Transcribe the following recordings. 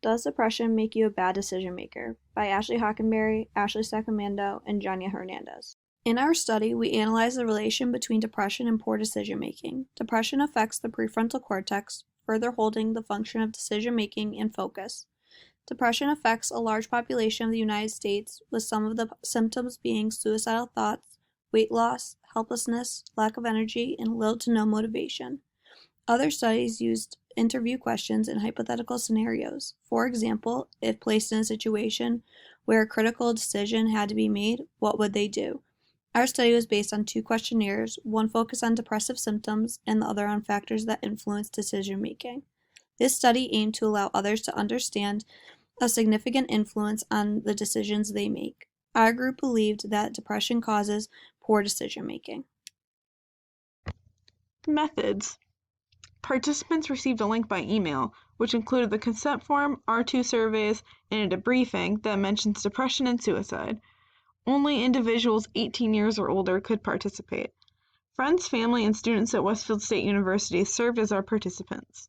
Does Depression Make You a Bad Decision Maker? By Ashley Hockenberry, Ashley Sacramento, and Janya Hernandez. In our study, we analyzed the relation between depression and poor decision making. Depression affects the prefrontal cortex, further holding the function of decision making and focus. Depression affects a large population of the United States, with some of the symptoms being suicidal thoughts, weight loss, helplessness, lack of energy, and little to no motivation. Other studies used interview questions in hypothetical scenarios. For example, if placed in a situation where a critical decision had to be made, what would they do? Our study was based on 2 questionnaires, one focused on depressive symptoms and the other on factors that influence decision making. This study aimed to allow others to understand a significant influence on the decisions they make. Our group believed that depression causes poor decision making. Methods. Participants received a link by email, which included the consent form, R2 surveys, and a debriefing that mentions depression and suicide. Only individuals 18 years or older could participate. Friends, family, and students at Westfield State University served as our participants.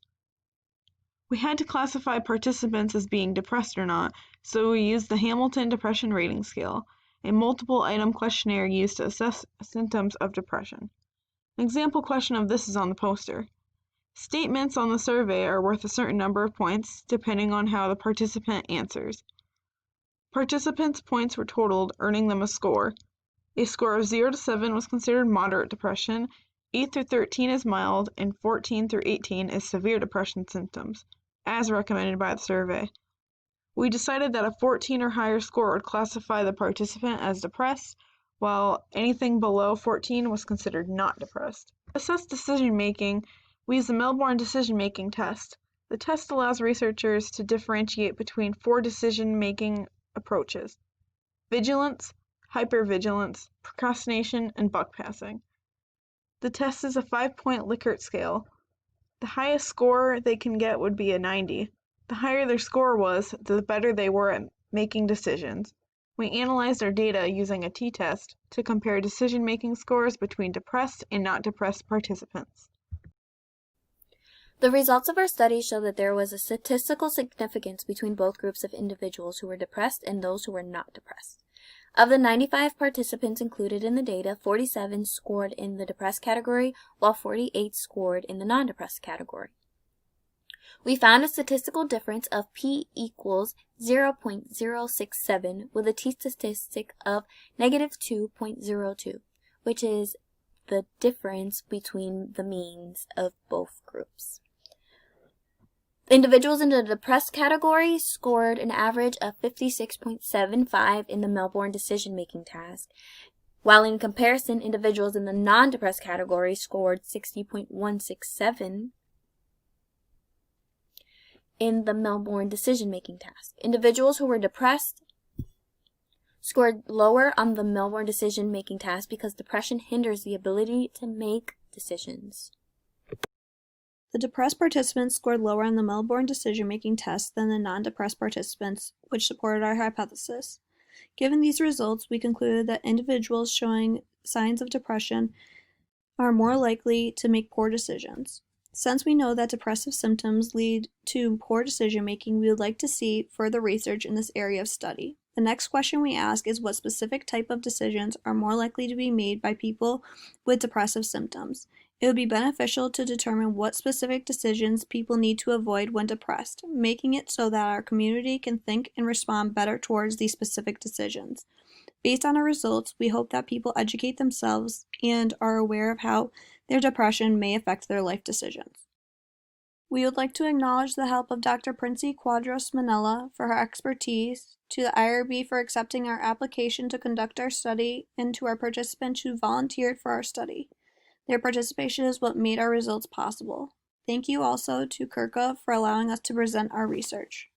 We had to classify participants as being depressed or not, so we used the Hamilton Depression Rating Scale, a multiple-item questionnaire used to assess symptoms of depression. An example question of this is on the poster. Statements on the survey are worth a certain number of points, depending on how the participant answers. Participants' points were totaled, earning them a score. A score of 0 to 7 was considered moderate depression, 8 through 13 is mild, and 14 through 18 is severe depression symptoms, as recommended by the survey. We decided that a 14 or higher score would classify the participant as depressed, while anything below 14 was considered not depressed. To assess decision making, we use the Melbourne Decision Making test. The test allows researchers to differentiate between 4 decision-making approaches: vigilance, hypervigilance, procrastination, and buck passing. The test is a 5-point Likert scale. The highest score they can get would be a 90. The higher their score was, the better they were at making decisions. We analyzed our data using a t-test to compare decision-making scores between depressed and not depressed participants. The results of our study show that there was a statistical significance between both groups of individuals who were depressed and those who were not depressed. Of the 95 participants included in the data, 47 scored in the depressed category, while 48 scored in the non-depressed category. We found a statistical difference of p equals 0.067 with a t-statistic of -2.02, which is the difference between the means of both groups. Individuals in the depressed category scored an average of 56.75 in the Melbourne Decision Making task, while in comparison, individuals in the non-depressed category scored 60.167 in the Melbourne Decision Making task. Individuals who were depressed scored lower on the Melbourne Decision Making task because depression hinders the ability to make decisions. The depressed participants scored lower on the Melbourne Decision Making test than the non-depressed participants, which supported our hypothesis. Given these results, we concluded that individuals showing signs of depression are more likely to make poor decisions. Since we know that depressive symptoms lead to poor decision making, we would like to see further research in this area of study. The next question we ask is what specific type of decisions are more likely to be made by people with depressive symptoms. It would be beneficial to determine what specific decisions people need to avoid when depressed, making it so that our community can think and respond better towards these specific decisions. Based on our results, we hope that people educate themselves and are aware of how their depression may affect their life decisions. We would like to acknowledge the help of Dr. Princey Quadros Manella for her expertise, to the IRB for accepting our application to conduct our study, and to our participants who volunteered for our study. Their participation is what made our results possible. Thank you also to Kirka for allowing us to present our research.